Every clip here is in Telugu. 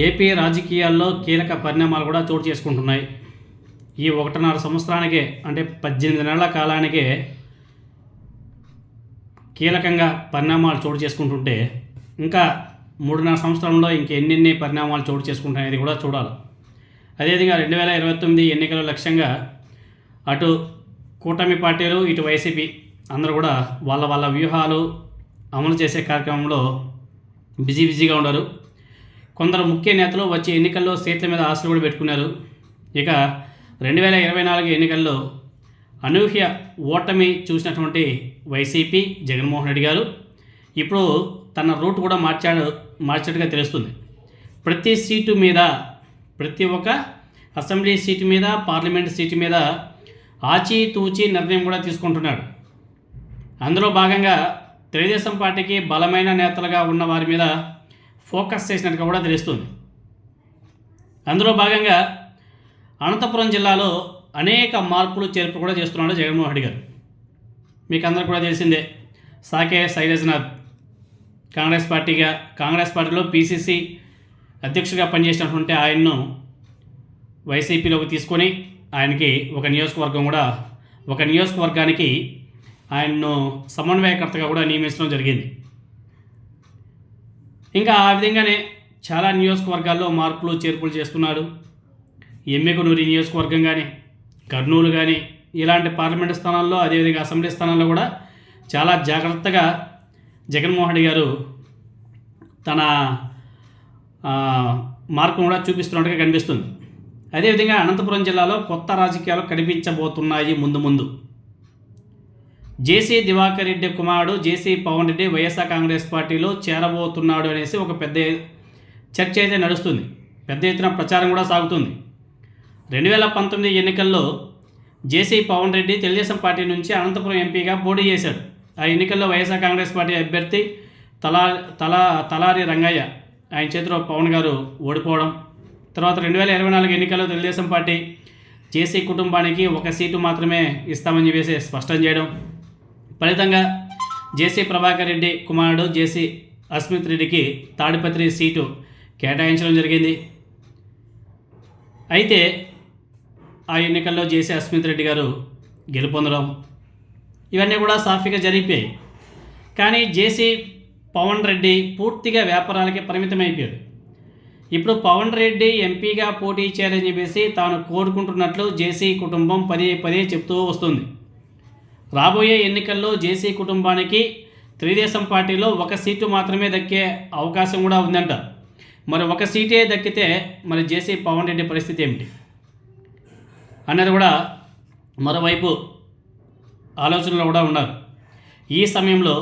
ఏపీ రాజకీయాల్లో కీలక పరిణామాలు కూడా చోటు చేసుకుంటున్నాయి. ఈ 1.5 సంవత్సరానికే అంటే 18 నెలల కాలానికే కీలకంగా పరిణామాలు చోటు చేసుకుంటుంటే ఇంకా 3.5 సంవత్సరంలో ఇంకెన్ని పరిణామాలు చోటు చేసుకుంటాయనేది కూడా చూడాలి. అదేవిధంగా 2029 ఎన్నికల లక్ష్యంగా అటు కూటమి పార్టీలు ఇటు వైసీపీ అందరూ కూడా వాళ్ళ వ్యూహాలు అమలు చేసే కార్యక్రమంలో బిజీగా ఉన్నారు. కొందరు ముఖ్య నేతలు వచ్చే ఎన్నికల్లో సీట్ల మీద ఆశలు కూడా పెట్టుకున్నారు. ఇక 2024 ఎన్నికల్లో అనూహ్య ఓటమి చూసినటువంటి వైసీపీ జగన్మోహన్ రెడ్డి గారు ఇప్పుడు తన రూట్ కూడా మార్చినట్టుగా తెలుస్తుంది. ప్రతి సీటు మీద, ప్రతి ఒక్క అసెంబ్లీ సీటు మీద, పార్లమెంట్ సీటు మీద ఆచితూచి నిర్ణయం కూడా తీసుకుంటున్నాడు. అందులో భాగంగా తెలుగుదేశం పార్టీకి బలమైన నేతలుగా ఉన్న వారి మీద ఫోకస్ చేసినట్టుగా కూడా తెలుస్తుంది. అందులో భాగంగా అనంతపురం జిల్లాలో అనేక మార్పులు చేర్పులు కూడా చేస్తున్నాడు జగన్మోహన్ రెడ్డి గారు. మీకు అందరూ కూడా తెలిసిందే, సాకే శైలజనాథ్ కాంగ్రెస్ పార్టీలో పీసీసీ అధ్యక్షుడిగా పనిచేసినటువంటి ఆయన్ను వైసీపీలోకి తీసుకొని ఆయనకి ఒక నియోజకవర్గానికి ఆయన్ను సమన్వయకర్తగా కూడా నియమించడం జరిగింది. ఇంకా ఆ విధంగానే చాలా నియోజకవర్గాల్లో మార్పులు చేర్పులు చేస్తున్నారు. ఎమ్మికనూరి నియోజకవర్గం కానీ, కర్నూలు కానీ, ఇలాంటి పార్లమెంటు స్థానాల్లో, అదేవిధంగా అసెంబ్లీ స్థానాల్లో కూడా చాలా జాగ్రత్తగా జగన్మోహన్ రెడ్డి గారు తన మార్పు కూడా చూపిస్తున్నట్టుగా కనిపిస్తుంది. అదేవిధంగా అనంతపురం జిల్లాలో కొత్త రాజకీయాలు కనిపించబోతున్నాయి. ముందు జేసీ దివాకర్ రెడ్డి కుమారుడు జేసీ పవన్ రెడ్డి వైఎస్ఆర్ కాంగ్రెస్ పార్టీలో చేరబోతున్నాడు అనేసి ఒక పెద్ద చర్చ అయితే నడుస్తుంది. పెద్ద ఎత్తున ప్రచారం కూడా సాగుతుంది. 2019 ఎన్నికల్లో జేసీ పవన్ రెడ్డి తెలుగుదేశం పార్టీ నుంచి అనంతపురం ఎంపీగా పోటీ చేశాడు. ఆ ఎన్నికల్లో వైఎస్ఆర్ కాంగ్రెస్ పార్టీ అభ్యర్థి తలారి రంగయ్య ఆయన చేతిలో పవన్ గారు ఓడిపోవడం, తర్వాత 2024 ఎన్నికల్లో తెలుగుదేశం పార్టీ జేసీ కుటుంబానికి ఒక సీటు మాత్రమే ఇస్తామని చెప్పేసి స్పష్టం చేయడం, ఫలితంగా జేసీ ప్రభాకర్ రెడ్డి కుమారుడు జేసీ అస్మిత్ రెడ్డికి తాడిపత్రి సీటు కేటాయించడం జరిగింది. అయితే ఆ ఎన్నికల్లో జేసీ అస్మిత్ రెడ్డి గారు గెలుపొందడం ఇవన్నీ కూడా సాఫీగా జరిగిపోయాయి. కానీ జేసీ పవన్ రెడ్డి పూర్తిగా వ్యాపారాలకే పరిమితమైపోయాడు. ఇప్పుడు పవన్ రెడ్డి ఎంపీగా పోటీ చేయాలని చెప్పేసి తాను కోరుకుంటున్నట్లు జేసీ కుటుంబం పదే చెప్తూ వస్తుంది. రాబోయే ఎన్నికల్లో జేసీ కుటుంబానికి తెలుగుదేశం పార్టీలో ఒక సీటు మాత్రమే దక్కే అవకాశం కూడా ఉందంట. మరి ఒక సీటే దక్కితే మరి జేసీ పవన్ రెడ్డి పరిస్థితి ఏమిటి అన్నది కూడా మరోవైపు ఆలోచనలో కూడా ఉన్నారు. ఈ సమయంలో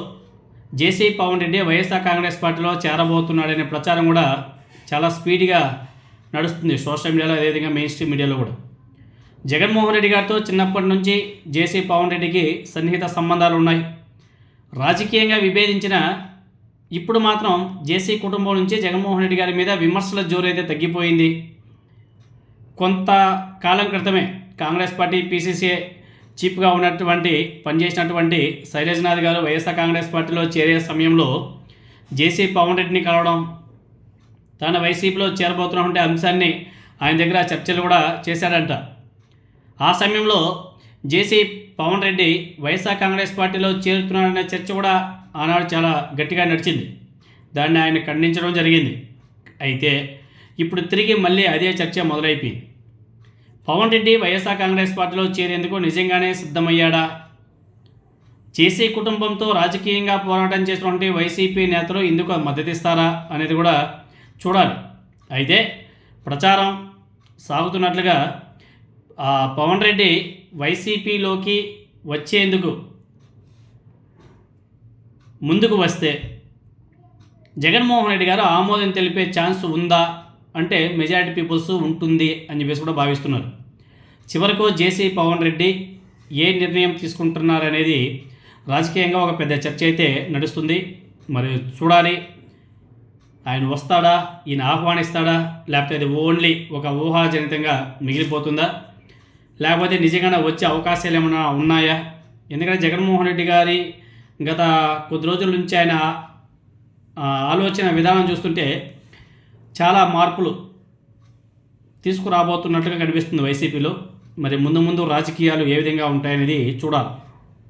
జేసీ పవన్ రెడ్డి వైఎస్ఆర్ కాంగ్రెస్ పార్టీలో చేరబోతున్నాడనే ప్రచారం కూడా చాలా స్పీడ్గా నడుస్తుంది సోషల్ మీడియాలో, అదేవిధంగా మెయిన్ స్ట్రీమ్ మీడియాలో కూడా. జగన్మోహన్ రెడ్డి గారితో చిన్నప్పటి నుంచి జేసీ పవన్ రెడ్డికి సన్నిహిత సంబంధాలు ఉన్నాయి. రాజకీయంగా విభేదించిన ఇప్పుడు మాత్రం జేసీ కుటుంబం నుంచి జగన్మోహన్ రెడ్డి గారి మీద విమర్శల జోరు అయితే తగ్గిపోయింది. కొంతకాలం క్రితమే కాంగ్రెస్ పార్టీ పీసీసీ చీఫ్గా పనిచేసినటువంటి శైలజనాథ్ గారు వైఎస్ఆర్ కాంగ్రెస్ పార్టీలో చేరే సమయంలో జేసీ పవన్ రెడ్డిని కలవడం, తన వైసీపీలో చేరబోతున్నటువంటి అంశాన్ని ఆయన దగ్గర చర్చలు కూడా చేశాడంట. ఆ సమయంలో జేసీ పవన్ రెడ్డి వైఎస్ఆర్ కాంగ్రెస్ పార్టీలో చేరుతున్నాడనే చర్చ కూడా ఆనాడు చాలా గట్టిగా నడిచింది. దాన్ని ఆయన ఖండించడం జరిగింది. అయితే ఇప్పుడు తిరిగి మళ్ళీ అదే చర్చ మొదలైపోయింది. పవన్ రెడ్డి వైఎస్ఆర్ కాంగ్రెస్ పార్టీలో చేరేందుకు నిజంగానే సిద్ధమయ్యాడా? జేసీ కుటుంబంతో రాజకీయంగా పోరాటం చేసినటువంటి వైసీపీ నేతలు ఇందుకు మద్దతిస్తారా అనేది కూడా చూడాలి. అయితే ప్రచారం సాగుతున్నట్లుగా పవన్ రెడ్డి వైసీపీలోకి వచ్చేందుకు ముందుకు వస్తే జగన్మోహన్ రెడ్డి గారు ఆమోదం తెలిపే ఛాన్స్ ఉందా అంటే మెజారిటీ పీపుల్స్ ఉంటుంది అని చెప్పేసి కూడా భావిస్తున్నారు. చివరకు జేసీ పవన్ రెడ్డి ఏ నిర్ణయం తీసుకుంటున్నారనేది రాజకీయంగా ఒక పెద్ద చర్చ అయితే నడుస్తుంది. మరి చూడాలి, ఆయన వస్తాడా, ఈయన ఆహ్వానిస్తాడా, లేకపోతే అది ఓన్లీ ఒక ఊహాజనితంగా మిగిలిపోతుందా, లేకపోతే నిజంగానే వచ్చే అవకాశాలు ఏమైనా ఉన్నాయా? ఎందుకంటే జగన్మోహన్ రెడ్డి గారి గత కొద్ది రోజుల నుంచి ఆయన ఆలోచన విధానం చూస్తుంటే చాలా మార్పులు తీసుకురాబోతున్నట్టుగా కనిపిస్తుంది వైసీపీలో. మరి ముందు ముందు రాజకీయాలు ఏ విధంగా ఉంటాయనేది చూడాలి.